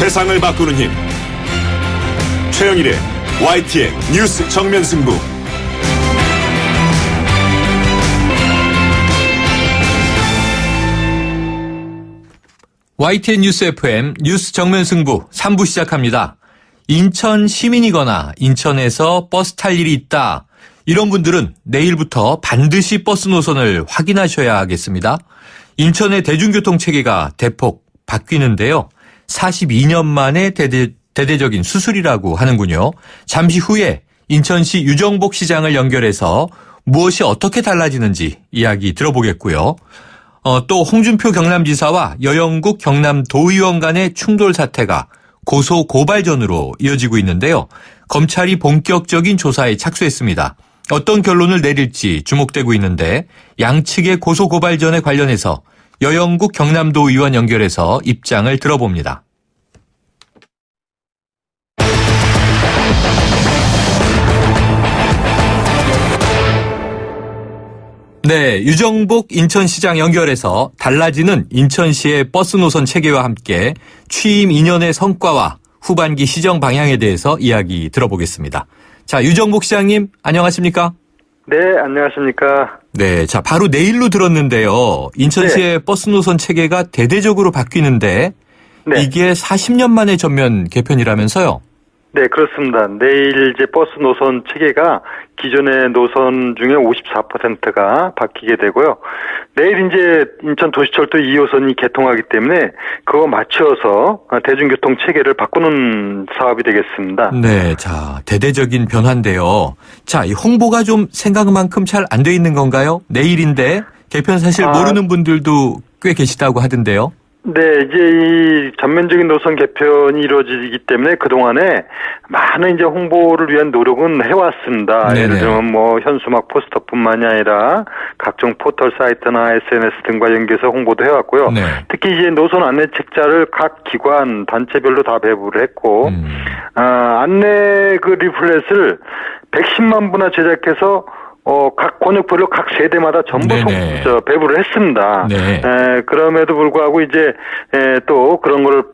세상을 바꾸는 힘. 최영일의 YTN 뉴스 정면 승부. YTN 뉴스 FM 뉴스 정면 승부 3부 시작합니다. 인천 시민이거나 인천에서 버스 탈 일이 있다. 이런 분들은 내일부터 반드시 버스 노선을 확인하셔야 하겠습니다. 인천의 대중교통 체계가 대폭 바뀌는데요. 42년 만에 대대적인 수술이라고 하는군요. 잠시 후에 인천시 유정복 시장을 연결해서 무엇이 어떻게 달라지는지 이야기 들어보겠고요. 또 홍준표 경남지사와 여영국 경남도의원 간의 충돌 사태가 고소 고발전으로 이어지고 있는데요. 검찰이 본격적인 조사에 착수했습니다. 어떤 결론을 내릴지 주목되고 있는데 양측의 고소 고발전에 관련해서 여영국 경남도의원 연결해서 입장을 들어봅니다. 네, 유정복 인천시장 연결해서 달라지는 인천시의 버스 노선 체계와 함께 취임 2년의 성과와 후반기 시정 방향에 대해서 이야기 들어보겠습니다. 자, 유정복 시장님 안녕하십니까? 네, 안녕하십니까? 네, 자 바로 내일로 들었는데요. 인천시의 버스 노선 체계가 대대적으로 바뀌는데 이게 40년 만에 전면 개편이라면서요? 네, 그렇습니다. 내일 이제 버스 노선 체계가 기존의 노선 중에 54%가 바뀌게 되고요. 내일 이제 인천 도시철도 2호선이 개통하기 때문에 그거 맞춰서 대중교통 체계를 바꾸는 사업이 되겠습니다. 네, 자 대대적인 변화인데요. 자, 이 홍보가 좀 생각만큼 잘 안 돼 있는 건가요? 내일인데 개편 사실 모르는 분들도 꽤 계시다고 하던데요. 네, 이제 이 전면적인 노선 개편이 이루어지기 때문에 그동안에 많은 이제 홍보를 위한 노력은 해왔습니다. 네네. 예를 들면 뭐 현수막 포스터뿐만이 아니라 각종 포털 사이트나 SNS 등과 연계해서 홍보도 해왔고요. 네. 특히 이제 노선 안내 책자를 각 기관, 단체별로 다 배부를 했고, 안내 그 리플렛을 110만 부나 제작해서 각 권역별로 각 세대마다 전부 배부를 했습니다. 네. 그럼에도 불구하고 이제 또 그런 거를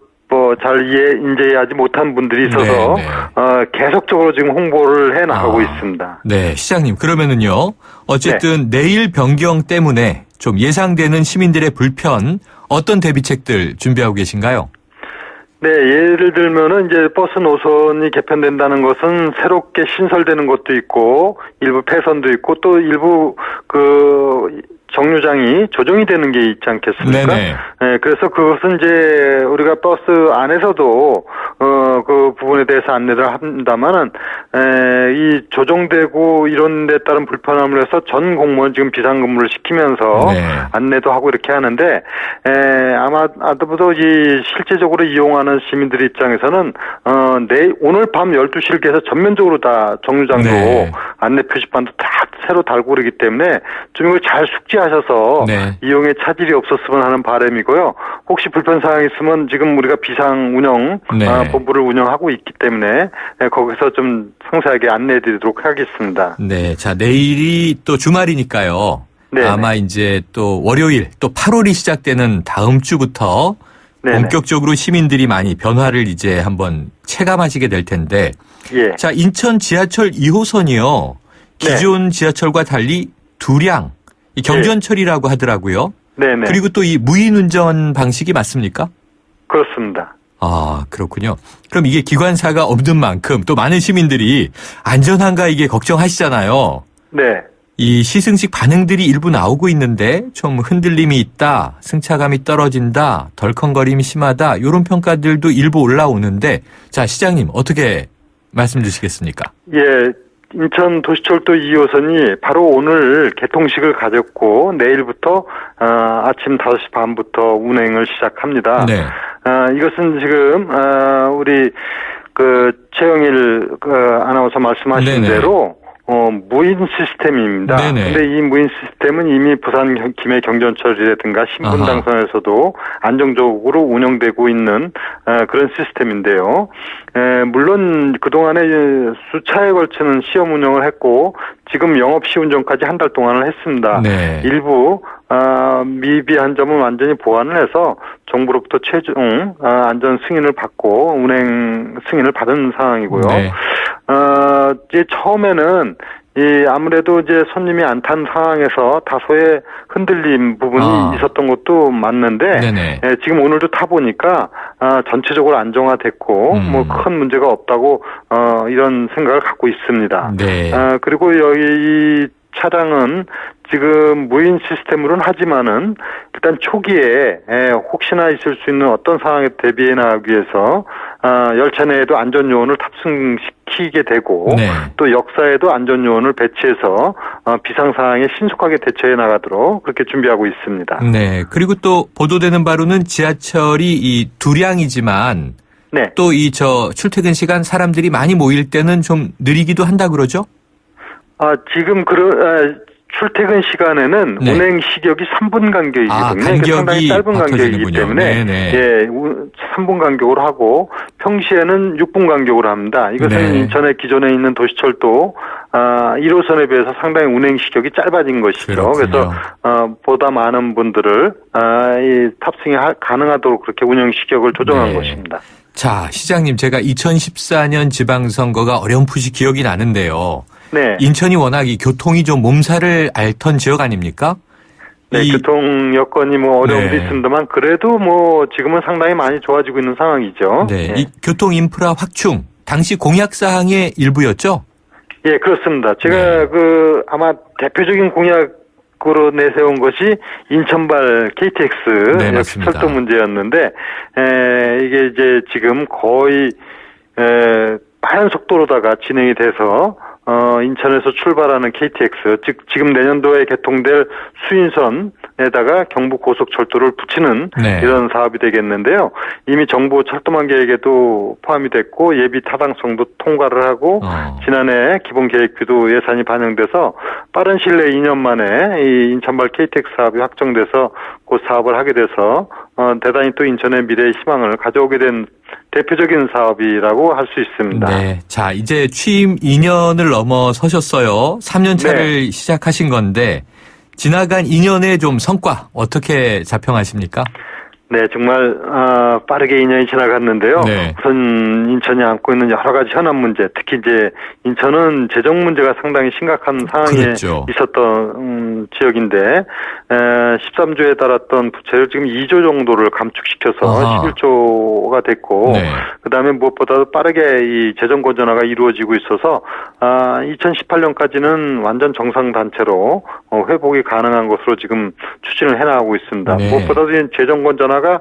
잘 인지하지 못한 분들이 있어서 계속적으로 지금 홍보를 해 나가고 있습니다. 네, 시장님 그러면은요. 어쨌든 내일 변경 때문에 좀 예상되는 시민들의 불편 어떤 대비책들 준비하고 계신가요? 네, 예를 들면은 이제 버스 노선이 개편된다는 것은 새롭게 신설되는 것도 있고, 일부 폐선도 있고, 또 일부 정류장이 조정이 되는 게 있지 않겠습니까? 네네. 네, 그래서 그것은 이제 우리가 버스 안에서도 그 부분에 대해서 안내를 합니다만은 이 조정되고 이런 데 따른 불편함을 해서 전 공무원 지금 비상근무를 시키면서 안내도 하고 이렇게 하는데 아마도 이 실제적으로 이용하는 시민들 입장에서는 오늘 밤 12시를 깨서 전면적으로 다 정류장도 안내 표지판도 다 새로 달고 그러기 때문에 좀 이걸 잘 숙지하셔서 이용에 차질이 없었으면 하는 바람이고요. 혹시 불편 사항이 있으면 지금 우리가 비상 운영 본부를 운영하고 있기 때문에 거기서 좀 상세하게 안내해 드리도록 하겠습니다. 네, 자 내일이 또 주말이니까요. 아마 이제 또 월요일 또 8월이 시작되는 다음 주부터 본격적으로 시민들이 많이 변화를 이제 한번 체감하시게 될 텐데. 자, 인천 지하철 2호선이요. 기존 지하철과 달리 두량, 경전철이라고 하더라고요. 네네. 그리고 또 이 무인 운전 방식이 맞습니까? 그렇습니다. 아, 그렇군요. 그럼 이게 기관사가 없는 만큼 또 많은 시민들이 안전한가 이게 걱정하시잖아요. 네. 이 시승식 반응들이 일부 나오고 있는데 좀 흔들림이 있다, 승차감이 떨어진다, 덜컹거림이 심하다 이런 평가들도 일부 올라오는데 자, 시장님 어떻게 말씀 주시겠습니까? 예. 인천 도시철도 2호선이 바로 오늘 개통식을 가졌고 내일부터 아침 5시 반부터 운행을 시작합니다. 네. 이것은 지금 우리 최영일 아나운서 말씀하신 대로 무인 시스템입니다. 그런데 이 무인 시스템은 이미 부산 김해 경전철이라든가 신분당선에서도 안정적으로 운영되고 있는 그런 시스템인데요. 물론 그동안에 수차에 걸치는 시험 운영을 했고 지금 영업 시운전까지 한 달 동안을 했습니다. 네. 일부 미비한 점은 완전히 보완을 해서 정부로부터 최종 안전 승인을 받고 운행 승인을 받은 상황이고요. 네. 이제 처음에는 아무래도 이제 손님이 안 탄 상황에서 다소의 흔들림 부분이 있었던 것도 맞는데, 지금 오늘도 타보니까, 전체적으로 안정화됐고, 뭐 큰 문제가 없다고, 이런 생각을 갖고 있습니다. 네. 그리고 여기 이 차량은 지금 무인 시스템으로는 하지만은 일단 초기에 혹시나 있을 수 있는 어떤 상황에 대비해 나가기 위해서 열차 내에도 안전 요원을 탑승시키게 되고 또 역사에도 안전 요원을 배치해서 비상 상황에 신속하게 대처해 나가도록 그렇게 준비하고 있습니다. 네. 그리고 또 보도되는 바로는 지하철이 이 두량이지만 또 이 출퇴근 시간 사람들이 많이 모일 때는 좀 느리기도 한다 그러죠? 지금 출퇴근 시간에는 운행 시격이 3분 간격이거든요. 간격이 상당히 짧은 간격이기 때문에 3분 간격으로 하고 평시에는 6분 간격으로 합니다. 이것은 인천의 기존에 있는 도시철도 1호선에 비해서 상당히 운행 시격이 짧아진 것이죠. 그렇군요. 그래서 보다 많은 분들을 탑승이 가능하도록 그렇게 운영 시격을 조정한 것입니다. 자, 시장님, 제가 2014년 지방선거가 어렴풋이 기억이 나는데요. 인천이 워낙 이 교통이 좀 몸살을 앓던 지역 아닙니까? 교통 여건이 뭐 어려움도 있습니다만 그래도 뭐 지금은 상당히 많이 좋아지고 있는 상황이죠. 이 교통 인프라 확충 당시 공약 사항의 일부였죠? 예, 그렇습니다. 제가 아마 대표적인 공약으로 내세운 것이 인천발 KTX 철도 문제였는데 이게 이제 지금 거의 빠른 속도로다가 진행이 돼서 인천에서 출발하는 KTX, 즉 지금 내년도에 개통될 수인선에다가 경부 고속철도를 붙이는 이런 사업이 되겠는데요. 이미 정부 철도망 계획에도 포함이 됐고 예비 타당성도 통과를 하고 지난해 기본 계획비도 예산이 반영돼서 빠른 시일 내에 2년 만에 이 인천발 KTX 사업이 확정돼서 그 사업을 하게 돼서 대단히 또 인천의 미래의 희망을 가져오게 된 대표적인 사업이라고 할 수 있습니다. 자, 이제 취임 2년을 넘어서셨어요. 3년 차를 시작하신 건데 지나간 2년의 좀 성과 어떻게 자평하십니까? 정말 빠르게 2년이 지나갔는데요. 우선 인천이 안고 있는 여러 가지 현안 문제, 특히 이제 인천은 재정 문제가 상당히 심각한 상황에 있었던 지역인데 13조에 달았던 부채를 지금 2조 정도를 감축시켜서 11조가 됐고 그다음에 무엇보다도 빠르게 이 재정 건전화가 이루어지고 있어서 2018년까지는 완전 정상 단체로 회복이 가능한 것으로 지금 추진을 해나가고 있습니다. 무엇보다도 재정 건전화 가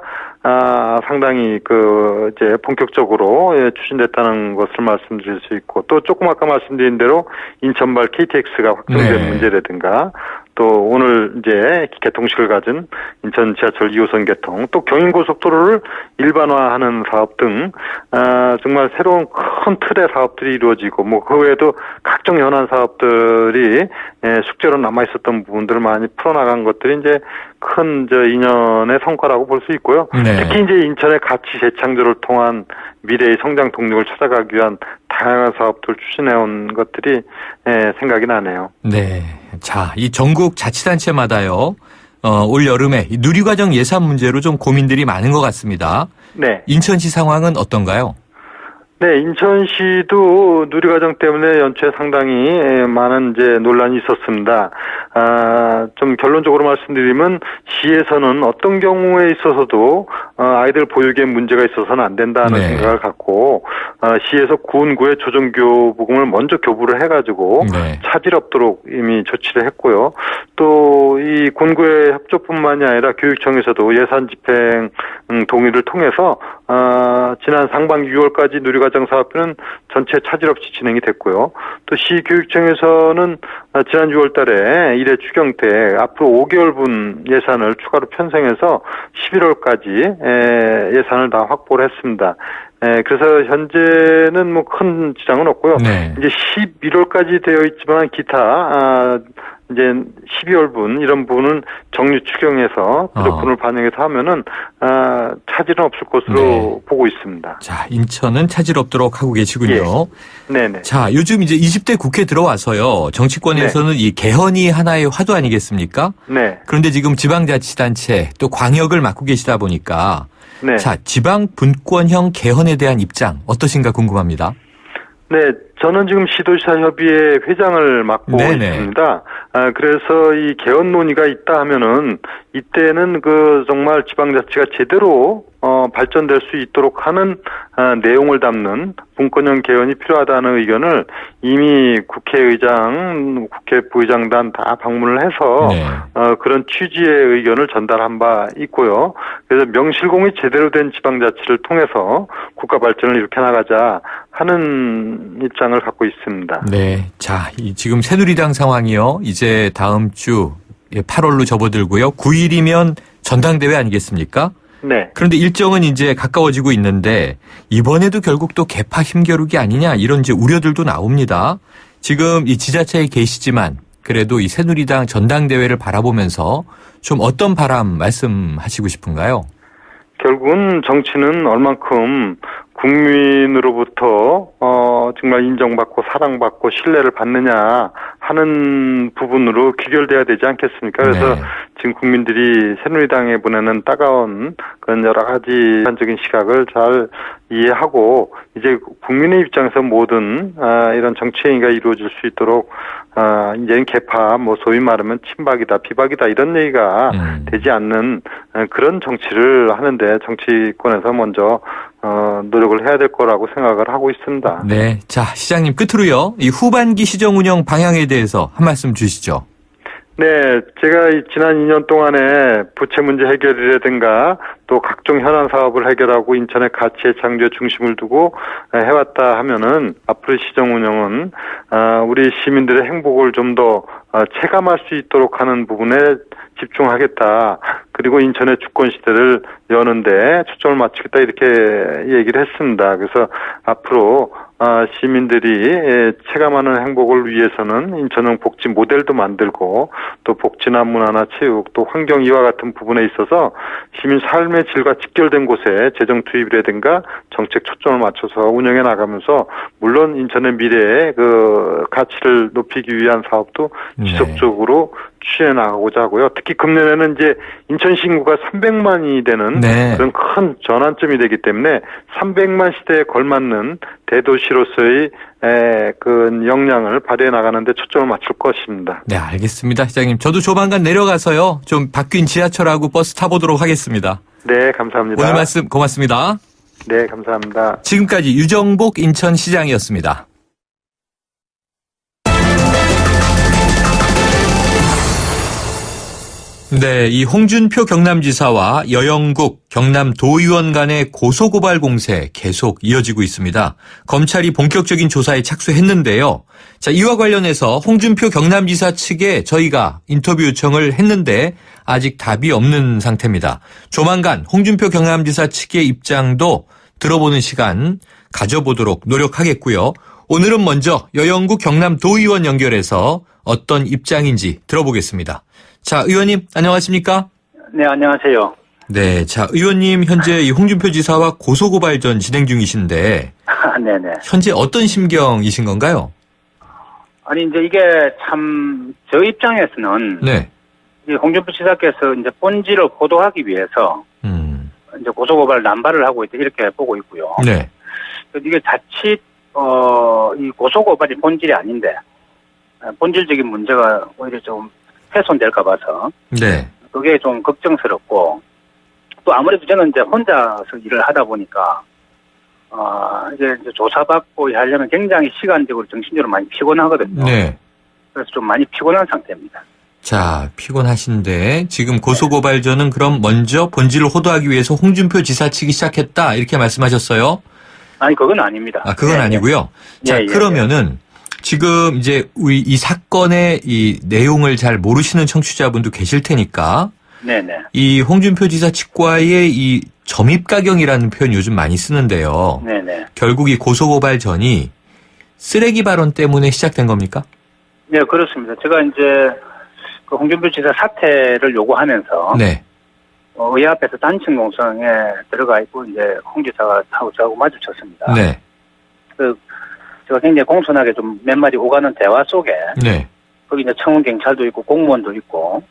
상당히 이제 본격적으로 추진됐다는 것을 말씀드릴 수 있고 또 조금 아까 말씀드린 대로 인천발 KTX가 확정된 문제라든가 또 오늘 이제 개통식을 가진 인천 지하철 2호선 개통 또 경인고속도로를 일반화하는 사업 등 정말 새로운 큰 틀의 사업들이 이루어지고 뭐 그 외에도 각종 현안 사업들이 숙제로 남아 있었던 부분들을 많이 풀어나간 것들이 이제 큰 2년의 성과라고 볼 수 있고요. 특히 이제 인천의 가치 재창조를 통한 미래의 성장 동력을 찾아가기 위한 다양한 사업들 추진해온 것들이 생각이 나네요. 자, 이 전국 자치단체마다요. 올 여름에 누리과정 예산 문제로 좀 고민들이 많은 것 같습니다. 인천시 상황은 어떤가요? 인천시도 누리과정 때문에 연초에 상당히 많은 이제 논란이 있었습니다. 좀 결론적으로 말씀드리면 시에서는 어떤 경우에 있어서도 아이들 보육에 문제가 있어서는 안 된다는 생각을 갖고 시에서 군구의 조정교부금을 먼저 교부를 해가지고 차질 없도록 이미 조치를 했고요. 또 이 군구의 협조뿐만이 아니라 교육청에서도 예산 집행 동의를 통해서 지난 상반기 6월까지 누리과정 사업비는 전체 차질 없이 진행이 됐고요. 또 시교육청에서는 지난 6월 달에 1회 추경 때 앞으로 5개월분 예산을 추가로 편성해서 11월까지 예산을 다 확보를 했습니다. 그래서 현재는 뭐 큰 지장은 없고요. 이제 11월까지 되어 있지만 기타 이제 12월분 이런 부분은 정리 추경해서 부족분을 반영해서 하면은 차질은 없을 것으로 보고 있습니다. 자, 인천은 차질 없도록 하고 계시군요. 네네. 자, 요즘 이제 20대 국회 들어와서요. 정치권에서는 이 개헌이 하나의 화두 아니겠습니까? 네. 그런데 지금 지방자치단체 또 광역을 맡고 계시다 보니까 네. 자, 지방 분권형 개헌에 대한 입장 어떠신가 궁금합니다. 네, 저는 지금 시도지사 협의회 회장을 맡고 있습니다. 그래서 이 개헌 논의가 있다 하면은 이때는 정말 지방자치가 제대로 발전될 수 있도록 하는 내용을 담는 분권형 개헌이 필요하다는 의견을 이미 국회의장, 국회 부의장단 다 방문을 해서 그런 취지의 의견을 전달한 바 있고요. 그래서 명실공히 제대로 된 지방자치를 통해서 국가 발전을 이렇게 나가자 하는 입장을 갖고 있습니다. 네. 자, 지금 새누리당 상황이요. 이제 다음 주 8월로 접어들고요. 9일이면 전당대회 아니겠습니까? 네. 그런데 일정은 이제 가까워지고 있는데 이번에도 결국 또 개파 힘겨루기 아니냐 이런 이제 우려들도 나옵니다. 지금 이 지자체에 계시지만 그래도 이 새누리당 전당대회를 바라보면서 좀 어떤 바람 말씀하시고 싶은가요? 결국은 정치는 얼만큼 국민으로부터 정말 인정받고 사랑받고 신뢰를 받느냐 하는 부분으로 귀결돼야 되지 않겠습니까? 그래서 지금 국민들이 새누리당에 보내는 따가운 그런 여러 가지 한적인 시각을 잘 이해하고 이제 국민의 입장에서 모든 이런 정치 행위가 이루어질 수 있도록 이제는 개파 소위 말하면 친박이다 비박이다 이런 얘기가 되지 않는 그런 정치를 하는데 정치권에서 먼저 노력을 해야 될 거라고 생각을 하고 있습니다. 네. 자, 시장님 끝으로요. 이 후반기 시정 운영 방향에 대해서 한 말씀 주시죠. 네, 제가 지난 2년 동안에 부채 문제 해결이라든가 또 각종 현안 사업을 해결하고 인천의 가치의 창조에 중심을 두고 해왔다 하면은 앞으로 시정 운영은 우리 시민들의 행복을 좀 더 체감할 수 있도록 하는 부분에 집중하겠다. 그리고 인천의 주권 시대를 여는데 초점을 맞추겠다 이렇게 얘기를 했습니다. 그래서 앞으로 시민들이 체감하는 행복을 위해서는 인천은 복지 모델도 만들고 또 복지나 문화나 체육 또 환경 이와 같은 부분에 있어서 시민 삶의 질과 직결된 곳에 재정 투입이라든가 정책 초점을 맞춰서 운영해 나가면서 물론 인천의 미래의 가치를 높이기 위한 사업도 지속적으로 취해 나가고자 하고요. 특히 금년에는 이제 인천시 인구가 300만이 되는 그런 큰 전환점이 되기 때문에 300만 시대에 걸맞는 대도시로서의 역량을 발휘해 나가는데 초점을 맞출 것입니다. 네, 알겠습니다. 시장님. 저도 조만간 내려가서요. 좀 바뀐 지하철하고 버스 타보도록 하겠습니다. 네, 감사합니다. 오늘 말씀 고맙습니다. 네, 감사합니다. 지금까지 유정복 인천시장이었습니다. 네, 이 홍준표 경남지사와 여영국 경남도의원 간의 고소고발 공세 계속 이어지고 있습니다. 검찰이 본격적인 조사에 착수했는데요. 자, 이와 관련해서 홍준표 경남지사 측에 저희가 인터뷰 요청을 했는데 아직 답이 없는 상태입니다. 조만간 홍준표 경남지사 측의 입장도 들어보는 시간 가져보도록 노력하겠고요. 오늘은 먼저 여영국 경남도의원 연결해서 어떤 입장인지 들어보겠습니다. 자, 의원님 안녕하십니까? 네, 안녕하세요. 네, 자, 의원님 현재 이 홍준표 지사와 고소고발전 진행 중이신데 네네. 현재 어떤 심경이신 건가요? 아니 이제 이게 참 저 입장에서는 이 홍준표 지사께서 이제 본질을 고도하기 위해서 이제 고소고발 남발을 하고 있다 이렇게 보고 있고요. 네. 이게 자칫 이 고소고발이 본질이 아닌데 본질적인 문제가 오히려 좀 훼손될까 봐서 그게 좀 걱정스럽고 또 아무래도 저는 이제 혼자서 일을 하다 보니까 이제 조사받고 하려면 굉장히 시간적으로 정신적으로 많이 피곤하거든요. 네. 그래서 좀 많이 피곤한 상태입니다. 자, 피곤하신데 지금 고소고발전은 그럼 먼저 본질을 호도하기 위해서 홍준표 지사 측이 시작했다 이렇게 말씀하셨어요? 아니 그건 아닙니다. 아, 그건 아니고요. 자, 그러면은 지금 이제 우리 이 사건의 이 내용을 잘 모르시는 청취자분도 계실 테니까 이 홍준표 지사 측과의 이 점입가경이라는 표현 요즘 많이 쓰는데요. 결국 이 고소고발전이 쓰레기 발언 때문에 시작된 겁니까? 네, 그렇습니다. 제가 이제 그 홍준표 지사 사퇴를 요구하면서 네. 의회 앞에서 단층 농성에 들어가 있고 이제 홍 지사가 저하고 마주쳤습니다. 네. 제가 굉장히 공손하게 좀 몇 마디 오가는 대화 속에 네. 거기 이제 청원 경찰도 있고 공무원도 있고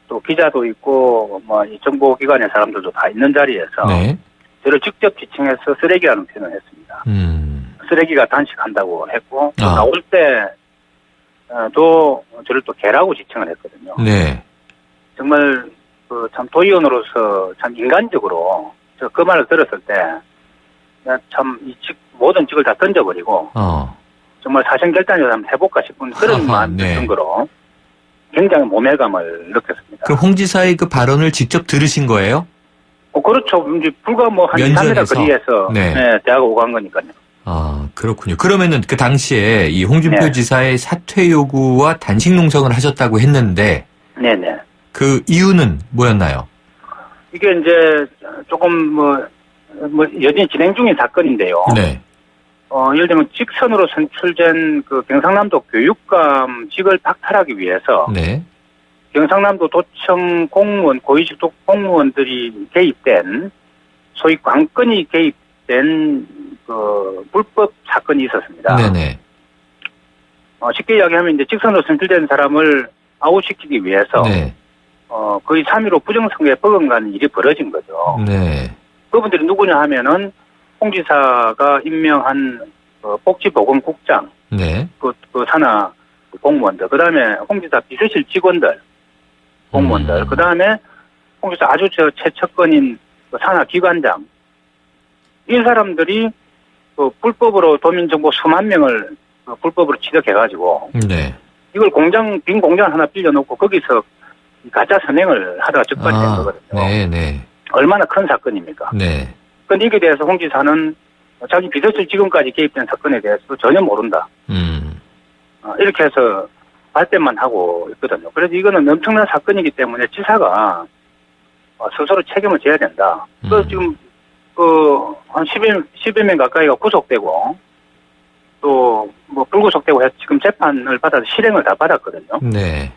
또 기자도 있고 뭐 이 정보기관의 사람들도 다 있는 자리에서 네. 저를 직접 지칭해서 쓰레기라는 표현을 했습니다. 쓰레기가 단식한다고 했고 나올 때도 저를 또 개라고 지칭을 했거든요. 네. 정말 참 도의원으로서 참 인간적으로 그 말을 들었을 때 참 이 모든 직을 다 던져버리고 정말 사생결단이라도 한번 해볼까 싶은 그런 마음 정도로 굉장히 모멸감을 느꼈습니다. 그럼 홍 지사의 그 발언을 직접 들으신 거예요? 그렇죠. 이제 불과 뭐 한 3m 거리에서 네. 대화가 오고 한 거니까요. 아, 그렇군요. 그러면은 그 당시에 이 홍준표 네. 지사의 사퇴 요구와 단식 농성을 하셨다고 했는데 네네. 그 이유는 뭐였나요? 이게 이제 조금 뭐 여전히 진행 중인 사건인데요. 네. 예를 들면 직선으로 선출된 그 경상남도 교육감직을 박탈하기 위해서 네. 경상남도 도청 공무원, 고위직 공무원들이 개입된 소위 관건이 개입된 그 불법 사건이 있었습니다. 네네. 쉽게 이야기하면 이제 직선으로 선출된 사람을 아웃시키기 위해서 네. 거의 3.15 부정선거에 버금가는 일이 벌어진 거죠. 네. 그분들이 누구냐 하면은 홍 지사가 임명한 복지보건국장, 네. 그 산하 공무원들, 그 다음에 홍 지사 비서실 직원들, 공무원들, 그 다음에 홍 지사 아주 최측근인 그 산하 기관장, 이 사람들이 불법으로 도민정보 수만 명을 불법으로 취득해가지고, 네. 이걸 빈 공장 하나 빌려놓고 거기서 가짜 선행을 하다가 적발된 거거든요. 네. 얼마나 큰 사건입니까? 네. 근데 이게 대해서 홍 지사는 자기 비서실 직원까지 개입된 사건에 대해서 전혀 모른다. 이렇게 해서 발뺌만 하고 있거든요. 그래서 이거는 엄청난 사건이기 때문에 지사가 스스로 책임을 져야 된다. 그래서 지금 한 10여 명 가까이가 구속되고 또 뭐 불구속되고 해서 지금 재판을 받아서 실행을 다 받았거든요. 네.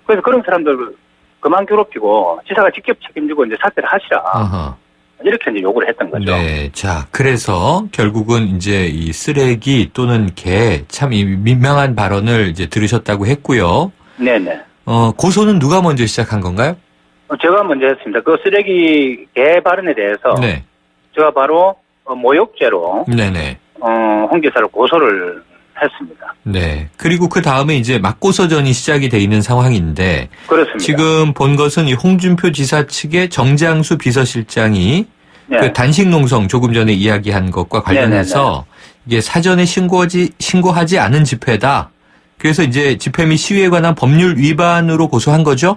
그래서 그런 사람들 그만 괴롭히고 지사가 직접 책임지고 이제 사퇴를 하시라. 이렇게 이제 요구를 했던 거죠. 네. 자, 그래서 결국은 이제 이 쓰레기 또는 개 참 이 민망한 발언을 이제 들으셨다고 했고요. 네네. 고소는 누가 먼저 시작한 건가요? 제가 먼저 했습니다. 그 쓰레기 개 발언에 대해서. 네. 제가 바로 모욕죄로. 네네. 홍 지사를 고소를 했습니다. 네. 그리고 그 다음에 이제 맞고서전이 시작이 돼 있는 상황인데. 그렇습니다. 지금 본 것은 이 홍준표 지사 측의 정장수 비서실장이 네. 그 단식 농성 조금 전에 이야기한 것과 관련해서 이게 사전에 신고하지 않은 집회다. 그래서 이제 집회 및 시위에 관한 법률 위반으로 고소한 거죠?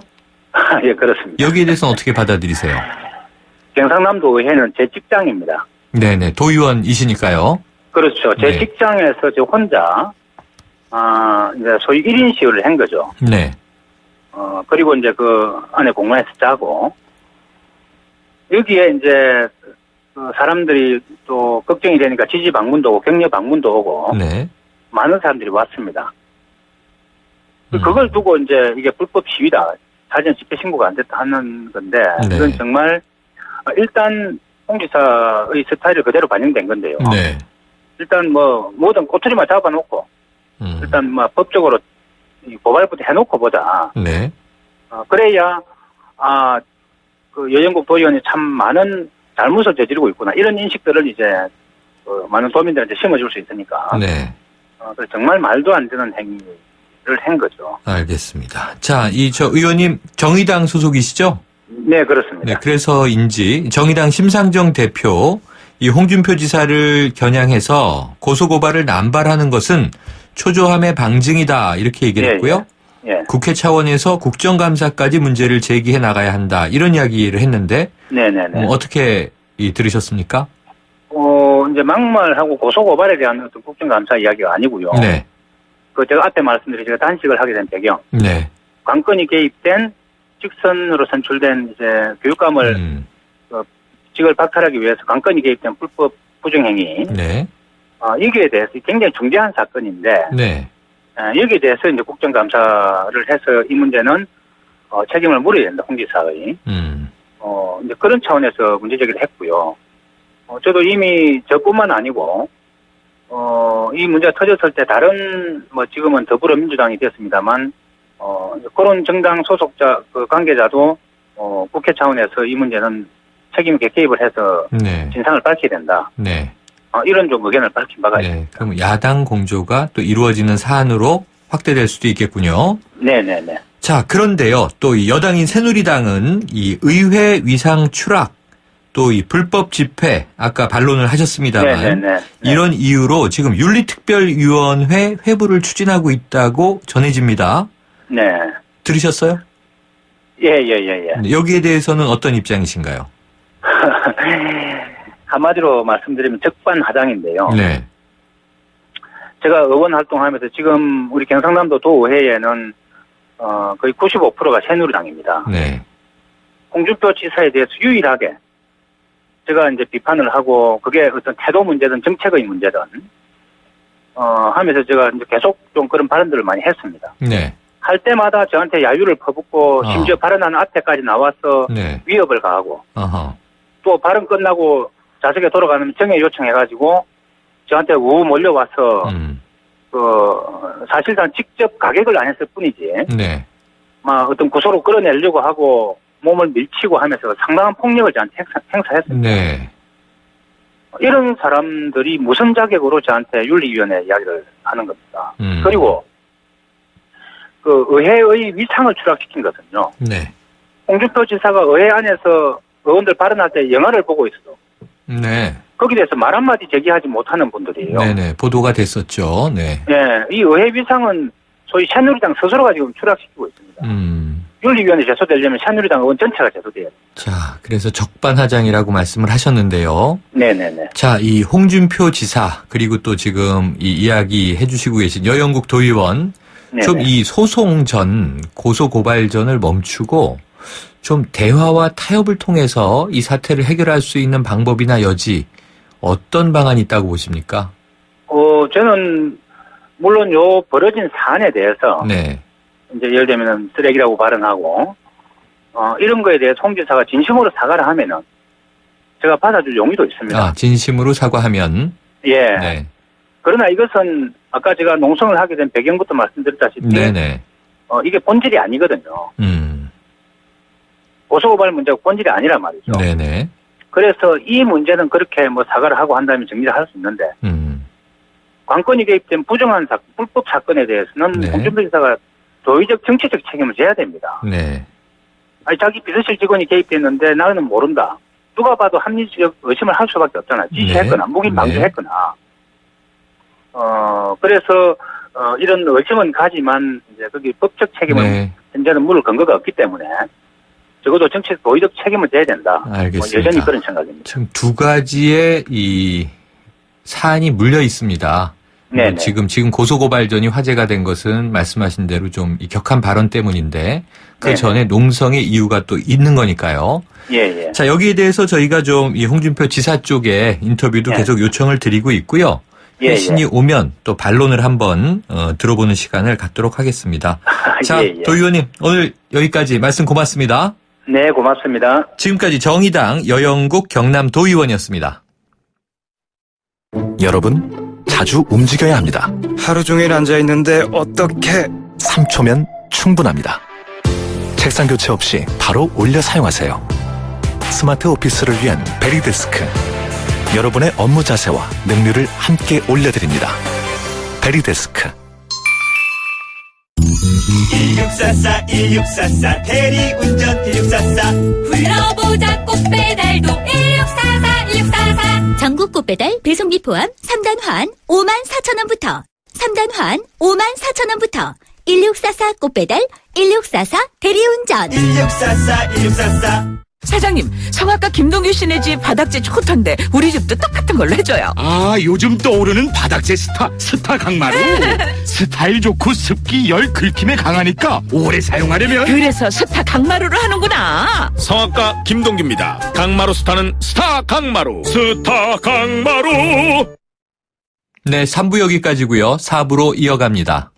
예, 그렇습니다. 여기에 대해서는 어떻게 받아들이세요? 경상남도 의회는 제 직장입니다. 네네. 도의원이시니까요. 그렇죠. 제 네. 직장에서 저 혼자, 이제 소위 1인 시위를 한 거죠. 네. 그리고 이제 그 안에 공간에서 짜고, 여기에 이제 그 사람들이 또 걱정이 되니까 지지 방문도 오고 격려 방문도 오고, 네. 많은 사람들이 왔습니다. 그걸 두고 이제 이게 불법 시위다. 사전 집회 신고가 안 됐다 하는 건데, 네. 이건 정말, 일단 홍 지사의 스타일이 그대로 반영된 건데요. 네. 일단 뭐 모든 꼬투리만 잡아놓고 일단 뭐 법적으로 고발부터 해놓고 보자. 네. 그래야 그 여영국 도의원이 참 많은 잘못을 저지르고 있구나 이런 인식들을 이제 많은 도민들한테 심어줄 수 있으니까. 네. 정말 말도 안 되는 행위를 한 거죠. 알겠습니다. 자, 저 의원님 정의당 소속이시죠? 네, 그렇습니다. 네, 그래서인지 정의당 심상정 대표 이 홍준표 지사를 겨냥해서 고소고발을 남발하는 것은 초조함의 방증이다 이렇게 얘기를 했고요. 예. 국회 차원에서 국정감사까지 문제를 제기해 나가야 한다 이런 이야기를 했는데 네네네. 어떻게 들으셨습니까? 이제 막말하고 고소고발에 대한 어떤 국정감사 이야기가 아니고요. 네. 제가 앞에 말씀드린 제가 단식을 하게 된 배경. 네. 관건이 개입된 직선으로 선출된 이제 교육감을 직을 박탈하기 위해서 관건이 개입된 불법 부정행위. 네. 이게 대해서 굉장히 중대한 사건인데. 네. 여기에 대해서 이제 국정감사를 해서 이 문제는 책임을 물어야 된다, 홍 지사의. 이제 그런 차원에서 문제제기를 했고요. 저도 이미 저뿐만 아니고, 이 문제가 터졌을 때 다른, 지금은 더불어민주당이 됐습니다만, 그런 정당 소속자, 관계자도, 국회 차원에서 이 문제는 책임 있게 개입을 해서 네. 진상을 밝혀야 된다. 네. 이런 좀 의견을 밝힌 바가 네. 있습니다. 그럼 야당 공조가 또 이루어지는 사안으로 확대될 수도 있겠군요. 네네네. 자, 그런데요. 또 이 여당인 새누리당은 이 의회 위상 추락, 또 이 불법 집회, 아까 반론을 하셨습니다만, 네네네. 이런 이유로 지금 윤리특별위원회 회부를 추진하고 있다고 전해집니다. 네. 들으셨어요? 예. 여기에 대해서는 어떤 입장이신가요? 한마디로 말씀드리면 적반하장인데요. 네. 제가 의원 활동하면서 지금 우리 경상남도 도의회에는 거의 95%가 새누리당입니다. 네. 홍준표 지사에 대해서 유일하게 제가 이제 비판을 하고 그게 어떤 태도 문제든 정책의 문제든 하면서 제가 이제 계속 좀 그런 발언들을 많이 했습니다. 네. 할 때마다 저한테 야유를 퍼붓고 심지어 발언하는 앞에까지 나와서 네. 위협을 가하고 어허. 또 발언 끝나고 좌석에 돌아가면 정해 요청해가지고 저한테 우 몰려와서 사실상 직접 가격을 안 했을 뿐이지 네. 막 어떤 구소로 끌어내려고 하고 몸을 밀치고 하면서 상당한 폭력을 저한테 행사했습니다. 네. 이런 사람들이 무슨 자격으로 저한테 윤리위원회 이야기를 하는 겁니다. 그리고 그 의회의 위상을 추락시킨 것은요. 네. 홍준표 지사가 의회 안에서 의원들 발언할 때 영화를 보고 있어도 네. 거기에 대해서 말 한마디 제기하지 못하는 분들이에요. 네네. 보도가 됐었죠. 네. 네. 이 의회 위상은 소위 새누리당 스스로가 지금 추락시키고 있습니다. 윤리위원회 제소되려면 새누리당 의원 전체가 제소돼야 돼요. 자, 그래서 적반하장이라고 말씀을 하셨는데요. 네네네. 자, 이 홍준표 지사, 그리고 또 지금 이 이야기 해주시고 계신 여영국 도의원, 좀 이 소송 전, 고소 고발 전을 멈추고 좀 대화와 타협을 통해서 이 사태를 해결할 수 있는 방법이나 여지, 어떤 방안이 있다고 보십니까? 저는 물론 요 벌어진 사안에 대해서 네. 이제 예를 들면 쓰레기라고 발언하고 이런 거에 대해서 홍 지사가 진심으로 사과를 하면은 제가 받아줄 용의도 있습니다. 아, 진심으로 사과하면. 예. 네. 그러나 이것은 아까 제가 농성을 하게 된 배경부터 말씀드렸다시피 네네. 이게 본질이 아니거든요. 고소고발 문제가 본질이 아니란 말이죠. 네네. 그래서 이 문제는 그렇게 사과를 하고 한다면 정리를 할 수 있는데 관건이 개입된 부정한 불법 사건에 대해서는 네. 홍준표 지사가 도의적 정치적 책임을 져야 됩니다. 네. 아니 자기 비서실 직원이 개입됐는데 나는 모른다. 누가 봐도 합리적 의심을 할 수밖에 없잖아. 지시했거나 묵인 방조했거나. 그래서 이런 의심은 가지만 이제 거기 법적 책임은 현재는 물을 근거가 없기 때문에 적어도 정치적 도의적 책임을 져야 된다. 알겠습니다. 여전히 그런 생각입니다. 참 두 가지의 이 사안이 물려 있습니다. 네네. 지금 고소고발전이 화제가 된 것은 말씀하신 대로 좀 이 격한 발언 때문인데 그 네네. 전에 농성의 이유가 또 있는 거니까요. 예. 자, 여기에 대해서 저희가 좀 이 홍준표 지사 쪽에 인터뷰도 계속 요청을 드리고 있고요. 회신이 오면 또 반론을 한번 들어보는 시간을 갖도록 하겠습니다. 자, 도 의원님 오늘 여기까지 말씀 고맙습니다. 네, 고맙습니다. 지금까지 정의당 여영국 경남 도의원이었습니다. 여러분, 자주 움직여야 합니다. 하루 종일 앉아있는데 어떻게 3초면 충분합니다. 책상 교체 없이 바로 올려 사용하세요. 스마트 오피스를 위한 베리데스크. 여러분의 업무 자세와 능률을 함께 올려드립니다. 베리데스크. 1644 대리운전 1644 불러보자 꽃배달도 1644 전국 꽃배달 배송비 포함 3단 환 54,000원부터 3단 환 54,000원부터 1644 꽃배달 1644 대리운전 1644 사장님, 성악가 김동규 씨네 집 바닥재 좋던데 우리 집도 똑같은 걸로 해줘요. 아, 요즘 떠오르는 바닥재 스타 강마루. 스타일 좋고 습기 열 긁힘에 강하니까 오래 사용하려면 그래서 스타 강마루로 하는구나. 성악가 김동규입니다. 강마루 스타는 스타 강마루. 스타 강마루. 네, 3부 여기까지고요. 4부로 이어갑니다.